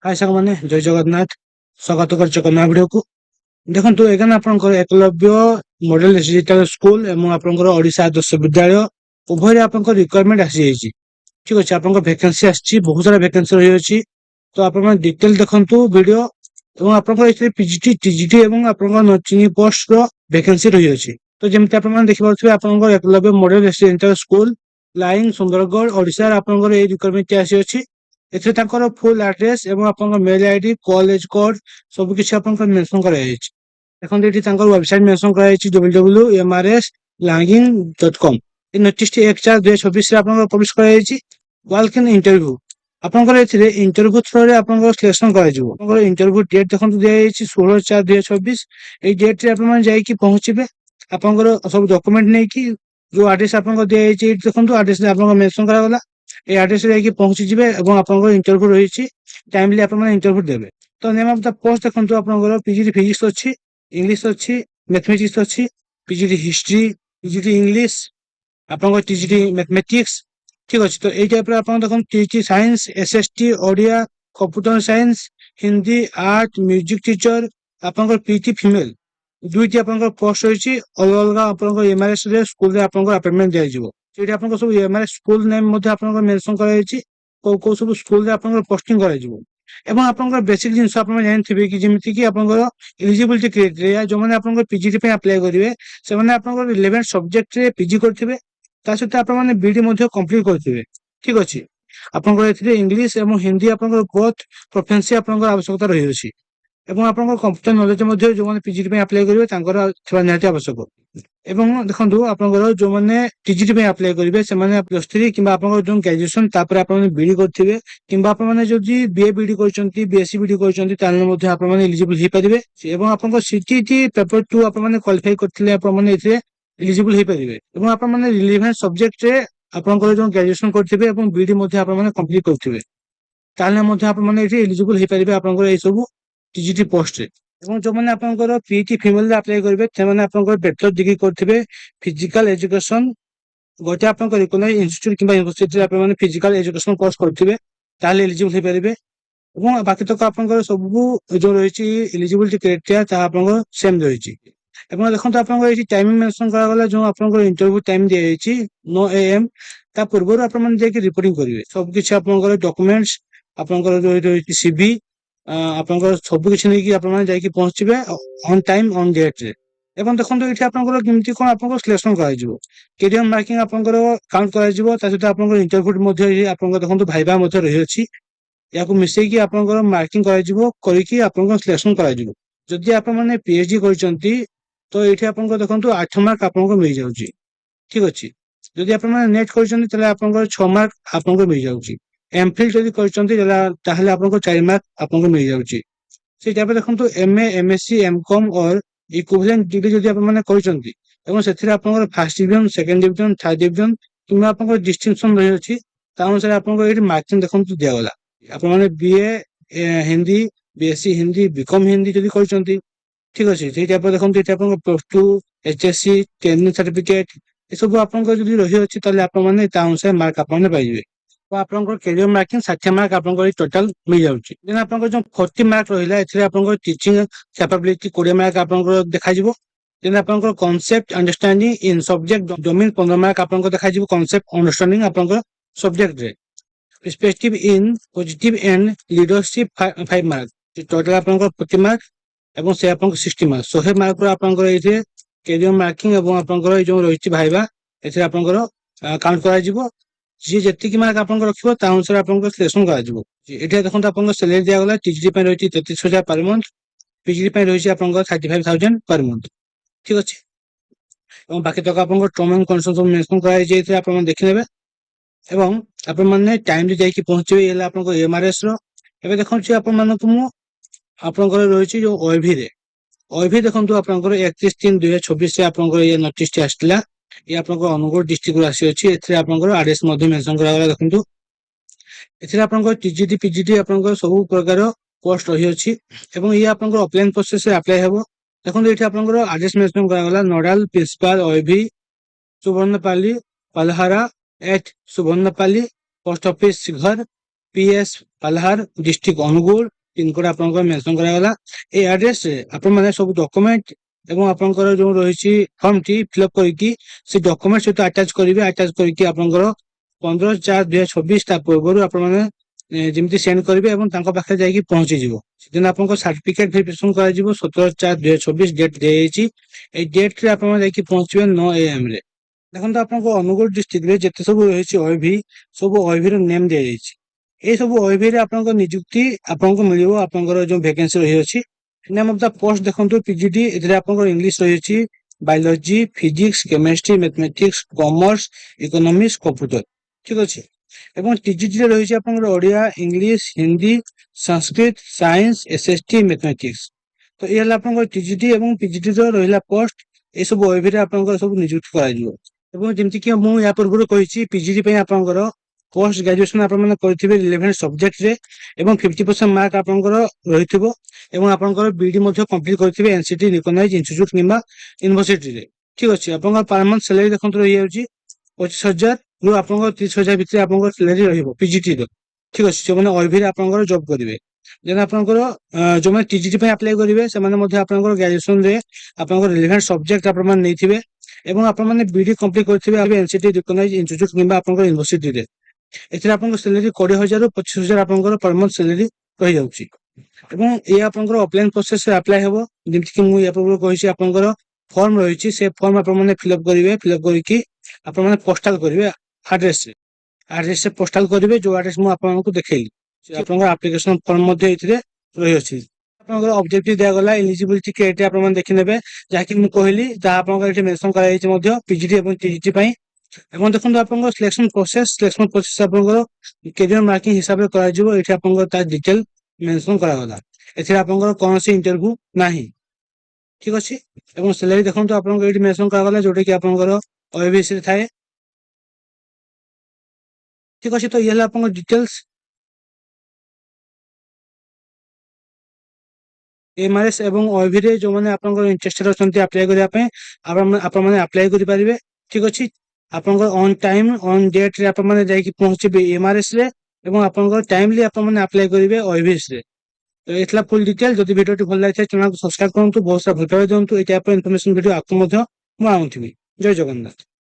हाय साଙ୍ଗमाने जय जगन्नाथ स्वागत कर कन्या भिडियो को देखो एखाने आपंकर एकलव्य मॉडल रेसिडेंशियल स्कूल एवं आपंकर ओडिशा आदर्श विद्यालय उभय आप रिक्वायरमेंट आसी जाइए ठीक अच्छे आप वैकेंसी आसी बहुत सारा वैकेंसी रही अच्छी तो आप डिटेल देखु वीडियो और आपंकर पीजीटी टीजीटी और आपंकर नर्सिंग पोस्ट वैकेंसी रही अच्छी तो जमी आप देखिए आपंकर Eklavya model residential school lying Sundargarh Odisha आपंकर ये रिक्वायरमेंट आसी अच्छी एथिरे तांकर फुल एड्रेस एवं आपन मेल आईडी कॉलेज कोड सब किछि आपन मेंशन करा जायछि एखन एठी तांकर वेबसाइट मेंशन करा जायछि www.mrslangging.com ए नोटिस टी 1/4/2026 रे आपन पब्लिश करा जायछि वॉक इन इंटरव्यू आपनकर एथिरे इंटरव्यू थ्रू रे आपन सिलेक्शन करा जिवो आपनकर इंटरव्यू डेट देखन दिया जायछि 16/4/2026 ए डेट रे आपन जाई कि पहुंचिबे आपनकर सब डॉक्यूमेंट नै कि जो एड्रेस आपन दिया जायछि देखंतु एड्रेस रे आपन मेंशन करा गला ए एड्रेस रे जाई पहुंची जिवे एवं आपनकर इंटरव्यू रहिछि टाइमली आपन इंटरव्यू देबे तो नेम ऑफ द पोस्ट देखंतु आपनकर पीजीडी फिजिक्स अछि इंग्लिश अछि मैथमेटिक्स अछि पीजीडी हिस्ट्री पीजीडी इंग्लिश आपनकर टीजीडी मैथमेटिक्स ठीक अछि तो ए टाइप रे आपन देखन TG science SST Odia computer science Hindi art music teacher आपनकर पीटी फीमेल दुईटी आपनकर पोस्ट रहिछि अलग अलग आपनकर एमआरएस रे स्कूल रे आपनकर अपॉइंटमेंट दिया जिवो सेठी आपन सब एमआरएस स्कूल नेम मध्ये आपन मेंशन करा जायछि को सब स्कूल रे आपन पोस्टिंग करा जिवो एवं आपन बेसिक जिंस आपन जानथिबे कि जेमिति कि आपन एलिजिबिलिटी क्राइटेरिया जो माने आपन पीजीटी पे अप्लाई करिवे से माने आपन रिलेवेंट सब्जेक्ट रे पीजी करथिबे ता सहित आपन बीडी मध्ये कंप्लीट करथिबे ठीक अछि आपन एथिरे इंग्लिश एवं हिंदी आपन बोथ प्रोफिशिएंसी आपन आवश्यकता रहि अछि एवं आपन कंप्यूटर नॉलेज मध्ये जो माने पीजीटी पे अप्लाई करिवे तांकर थोड़ा निहाती आवश्यक एवं देखंतु आपनकर जो माने टीजीटी पे अप्लाई करिवे से माने +3 किबा आपनकर जो ग्रेजुएशन तापर आपन बीडी करथिबे किबा आपन माने जदि बीए बीडी करचंती बीएससी बीडी करचंती ताले मध्ये आपन माने एलिजिबल हे परिबे एवं आपनकर सीटीटी पेपर 2 आपन माने क्वालिफाई करथिले आपन माने एथे एलिजिबल हे परिबे एवं आपन माने रिलेवेंट सब्जेक्ट रे आपनकर जो ग्रेजुएशन करथिबे एवं बीडी मध्ये आपन माने कंप्लीट करथिबे ताले मध्ये आपन माने एथे एलिजिबल हे परिबे आपनकर ए सब टीजीटी पोस्ट रे एवं जो माने आपनकर पीटी फीमेल रे अप्लाई करबे से माने आपनकर बैचलर डिग्री करथिबे फिजिकल एजुकेशन गोटे आपनकर रिकॉग्नाइज इंस्टीट्यूट किबा यूनिवर्सिटी रे आपन माने फिजिकल एजुकेशन कोर्स करथिबे ताले एलिजिबल हे परिबे एवं बाकी तक आपनकर सब जो रहिछि एलिजिबिलिटी क्राइटेरिया ता आपनकर सेम रहिछि एवं देखंत आपनकर एठी टाइमिंग मेंशन करा गला जो आपनकर इंटरव्यू टाइम दिया जायछि 9 एएम ता पूर्व आपन माने जे कि रिपोर्टिंग करिवे सब किछि आपनकर डॉक्यूमेंट्स आपनकर जो रहिछि सीवी आपनकर सब किछि नै कि आपन माने जाई कि पहुंचिबे ऑन टाइम ऑन डेट रे एवं देखंत एठी आपनकर केमति कोन आपनकर सिलेक्शन करा जिवो कैरियर मार्किंग आपनकर काउंट करा जिवो ता सहित आपनकर इंटरव्यू मध्ये आपनकर देखंत भाइबा मध्ये रहि अछि याकु मिसै कि आपनकर मार्किंग करा जिवो करि कि आपनकर सिलेक्शन करा जिवो जदि आपन माने पीएचडी करचंती तो एठी आपनकर देखंतु 8 मार्क आपनकर मिल जाउची ठीक अछि जदि आपन माने नेट करचंती तले आपनकर 6 मार्क आपनकर मिल जाउची एमफिल जदि करचंती ताहले आपनकर 4 मार्क आपनकर मिल जाउची से टाइप देखंतु एमए एमएससी एमकॉम और इक्विवेलेंट डिग्री जदि आपन माने करचंती एवं सेथिरे आपनकर first division second division third division किबा आपनकर डिस्टिंक्शन रहि अछि ता अनुसार आपनकर एठी मार्किंग देखंतु दिया गला आपन माने BA Hindi BSc Hindi BCom Hindi जदि करचंती ठीक अछि से टाइप देखंतु एठी आपनकर +2 एचएससी ट्रेनिंग सर्टिफिकेट ए सब आपनकर जदि रहि अछि ताले आपन माने ता अनुसार मार्क आपन माने पाइबे तो आपनकर कैरियर मार्किंग 60 मार्क आपनकर टोटल मिल जाउची देन आपनकर जो 40 मार्क रहिला एथिरे आपनकर टीचिंग कैपेबिलिटी 20 मार्क आपनकर देखा जिवो देन आपनकर concept understanding in subject domain 15 mark आपनकर देखा जिवो कांसेप्ट अंडरस्टैंडिंग आपनकर सब्जेक्ट रे respective in positive and leadership 5 mark total आपनकर 40 मार्क एवं से आपनकर 60 मार्क 100 मार्क रो आपनकर एथे कैरियर मार्किंग एवं आपनकर जो रहिछि भाइबा एथे आपनकर काउंट करा जिवो जे जति कि मार्क आपन रखिबो ता अनुसार आपन सिलेक्शन करा जिवो एठा देखंत आपन सैलरी दिया गला टीजीटी पे रहिछि 33000 पर मंथ पीजीटी पे रहिछि आपन 35000 पर मंथ ठीक अछि एवं बाकी तक आपन टर्म एंड कंडीशन मेंशन करा जायथे आपन देखि नेबे एवं आपन माने टाइम रे जाई कि पहुंचबे एला आपन एमआरएस रो एबे देखौ छी आपन माने तुम आपन रहिछि जो ओएभी देखंतु आपन 31/3/2026 से आपन ये नोटिस टी आस्तिला ये आपन अनुगुण डिस्ट्रिक्ट आसी अछि एथरे आपन आरएस मध्ये मेंशन करा गला देखंतु एथरे आपन टीजीटी पीजीटी आपन सब प्रकार पोस्ट रहि अछि एवं ये आपन ऑफलाइन प्रोसेस से अप्लाई हेबो देखंतु एठी आपन आरएस मेंशन करा गला नोडल प्रिंसिपल ओएभी सुवर्णपाली पलहारा @ सुवर्णपाली पोस्ट ऑफिस घर PS ପାଲହାର ଡିଷ୍ଟ୍ରିକ୍ଟ ଅନୁଗୁଳ ପିନକୋଡ ଆପଣଙ୍କର ମେନସନ କରାଗଲା। এই ଆଡ୍ରେସ ରେ ଆପଣ ମାନେ ସବୁ ଡକୁମେଣ୍ଟ ଏବଂ ଆପଣଙ୍କର ଯୋଉ ରହିଛି ଫର୍ମ ଟି ଫିଲଅପ କରିକି ସେ ଡକୁମେଣ୍ଟ ସହିତ ଆଟାଚ କରିବେ। ଆଟାଚ କରିକି ଆପଣଙ୍କର 15/4/2026 ତା ପୂର୍ବରୁ ଆପଣ ମାନେ ଯେମିତି ସେଣ୍ଡ କରିବେ ଏବଂ ତାଙ୍କ ପାଖରେ ଯାଇକି ପହଞ୍ଚିଯିବ। ସେଦିନ ଆପଣଙ୍କ ସାର୍ଟିଫିକେଟ ଭେରିଫିକେସନ କରାଯିବ। 17/4/2026 ଡେଟ୍ ଦିଆଯାଇଛି। ଏଇ ଡେଟ୍ ରେ ଆପଣ ଯାଇକି ପହଞ୍ଚିବେ 9 AM ରେ। ଦେଖନ୍ତୁ ଆପଣଙ୍କ ଅନୁଗୁଳ ଡିଷ୍ଟ୍ରିକ୍ଟ ରେ ଯେତେ ସବୁ ରହିଛି OIV ସବୁ OIV ର ନେମ୍ ଦିଆଯାଇଛି। এই ସବୁ OIV ରେ ଆପଣଙ୍କ ନିଯୁକ୍ତି ଆପଣଙ୍କୁ ମିଳିବ। ଆପଣଙ୍କର ଯୋଉ ଭ୍ୟାକେନ୍ସି ରହିଅଛି ନେମ୍ ଅଫ ଦ ପୋଷ୍ଟ ଦେଖନ୍ତୁ PGT ଏଥିରେ ଆପଣଙ୍କର ଇଂଲିଶ ରହିଛି biology physics chemistry mathematics commerce economics computer ଠିକ ଅଛି। ଏବଂ TGT ରେ ରହିଛି ଆପଣଙ୍କର Odia English Hindi Sanskrit science SST mathematics. ତ ଇଏ ହେଲା ଆପଣଙ୍କର TGT ଏବଂ PGT ର ରହିଲା ପୋଷ୍ଟ। ଏସବୁ OIV ରେ ଆପଣଙ୍କର ସବୁ ନିଯୁକ୍ତି କରାଯିବ। ଏବଂ ଯେମିତି କି ମୁଁ ୟା ପୂର୍ବରୁ କହିଛି PGT ପାଇଁ ଆପଣଙ୍କର ପୋଷ୍ଟ ଗ୍ରାଜୁଏସନ ଆପଣ ମାନେ କରିଥିବେ ରିଲେଭେଣ୍ଟ ସବଜେକ୍ଟରେ ଏବଂ 50% ମାର୍କ ଆପଣଙ୍କର ରହିଥିବ ଏବଂ ଆପଣଙ୍କର BD ମଧ୍ୟ କମ୍ପ୍ଲିଟ କରିଥିବେ NCT ରିକଗ୍ନାଇଜ ଇନଷ୍ଟିଚ୍ୟୁଟ କିମ୍ବା ୟୁନିଭର୍ସିଟିରେ ଠିକ ଅଛି। ଆପଣଙ୍କର ପାର ମନ୍ଥ ସାଲାରୀ ଦେଖନ୍ତୁ ରହିଯାଉଛି 25,000 ରୁ ଆପଣଙ୍କର 30,000 ଭିତରେ ଆପଣଙ୍କର ସାଲାରୀ ରହିବ PGT ର ଠିକ ଅଛି। ସେମାନେ OIV ରେ ଆପଣଙ୍କର ଜବ କରିବେ। ଦେନ ଆପଣଙ୍କର ଯୋଉମାନେ TGT ପାଇଁ ଆପ୍ଲାଏ କରିବେ ସେମାନେ ମଧ୍ୟ ଆପଣଙ୍କର ଗ୍ରାଜୁଏସନ ରେ ଆପଣଙ୍କର ରିଲେଭେଣ୍ଟ ସବଜେକ୍ଟ ଆପଣମାନେ ନେଇଥିବେ ଏବଂ ଆପଣମାନେ BD କମ୍ପ୍ଲିଟ କରିଥିବେ NCT ରିକଗ୍ନାଇଜ ଇନଷ୍ଟିଚ୍ୟୁଟ କିମ୍ବା ଆପଣଙ୍କର ୟୁନିଭର୍ସିଟିରେ। ଏଥିରେ ଆପଣଙ୍କ ସାଲାରୀ 20,000 ରୁ 25,000 ଆପଣଙ୍କର ପର ମନ୍ଥ ସାଲାରୀ ରହିଯାଉଛି। ଏବଂ ଏ ଆପଣଙ୍କର ଅଫଲାଇନ ପ୍ରୋସେସ ରେ ଆପ୍ଲାଏ ହେବ। ଯେମିତି କି ମୁଁ ୟା ପୂର୍ବରୁ କହିଛି ଆପଣଙ୍କର ଫର୍ମ ରହିଛି ସେ ଫର୍ମ ଆପଣମାନେ ଫିଲଅପ କରିବେ। ଫିଲଅପ କରିକି ଆପଣମାନେ ପୋଷ୍ଟାଲ କରିବେ ଆଡ୍ରେସରେ ପୋଷ୍ଟାଲ କରିବେ ଯୋଉ ଆଡ୍ରେସ ମୁଁ ଆପଣଙ୍କୁ ଦେଖେଇଲି। ଆପଣଙ୍କର ଆପ୍ଲିକେସନ ଫର୍ମ ମଧ୍ୟ ଏଥିରେ ରହିଅଛି। ଆପଣଙ୍କର ଅବଜେକ୍ଟିଭ ଦିଆଗଲା ଏଲିଜିବିଲିଟି କ୍ରାଇଟେରିଆ ଆପଣମାନେ ଦେଖିନେବେ ଯାହାକି ମୁଁ କହିଲି ତାହା ଆପଣଙ୍କର ଏଠି ମେନସନ କରାଯାଇଛି ମଧ୍ୟ PGT ଏବଂ TGT ପାଇଁ। ଏବଂ ଦେଖନ୍ତୁ ଆପଣଙ୍କର ସିଲେକ୍ସନ ପ୍ରୋସେସ ଆପଣଙ୍କର କ୍ୟାରିୟର ମାର୍କିଂ ହିସାବରେ କରାଯିବ। ଏଠି ଆପଣଙ୍କର ତା ଡିଟେଲ ମେନସନ କରାଗଲା। ଏଥିରେ ଆପଣଙ୍କର କୌଣସି ଇଣ୍ଟରଭ୍ୟୁ ନାହିଁ ଠିକ ଅଛି। ଏବଂ ସାଲାରୀ ଦେଖନ୍ତୁ ଆପଣଙ୍କର ଏଇଠି ମେନସନ କରାଗଲା ଯୋଉଟା କି ଆପଣଙ୍କର OIBC ରେ ଥାଏ ଠିକ ଅଛି। ତ ଇଏ ହେଲା ଆପଣଙ୍କ ଡିଟେଲ୍ସ। MRS ଏବଂ OIV ରେ ଯୋଉମାନେ ଆପଣଙ୍କର ଇଣ୍ଟରେଷ୍ଟେଡ ଅଛନ୍ତି ଆପ୍ଲାଏ କରିବା ପାଇଁ ଆପଣମାନେ ଆପ୍ଲାଏ କରିପାରିବେ ଠିକ ଅଛି। ଆପଣଙ୍କର ଅନ୍ ଟାଇମ ଅନ୍ ଡେଟ ରେ ଆପଣମାନେ ଯାଇକି ପହଞ୍ଚିବେ MRS ରେ ଏବଂ ଆପଣଙ୍କର ଟାଇମଲି ଆପଣମାନେ ଆପ୍ଲାଏ କରିବେ OIVS ରେ। ତ ଏଥିଲା ଫୁଲ ଡିଟେଲ। ଯଦି ଭିଡିଓଟି ଭଲ ଲାଗିଥାଏ ଚ୍ୟାନେଲକୁ ସବସ୍କ୍ରାଇବ କରନ୍ତୁ। ବହୁତ ସାରା ଭଲ ପାଇବା ଦିଅନ୍ତୁ। ଏଇ ଟାଇପର ଇନଫର୍ମେସନ ଭିଡିଓ ଆଗକୁ ମଧ୍ୟ ମୁଁ ଆଣୁଥିବି। ଜୟ ଜଗନ୍ନାଥ।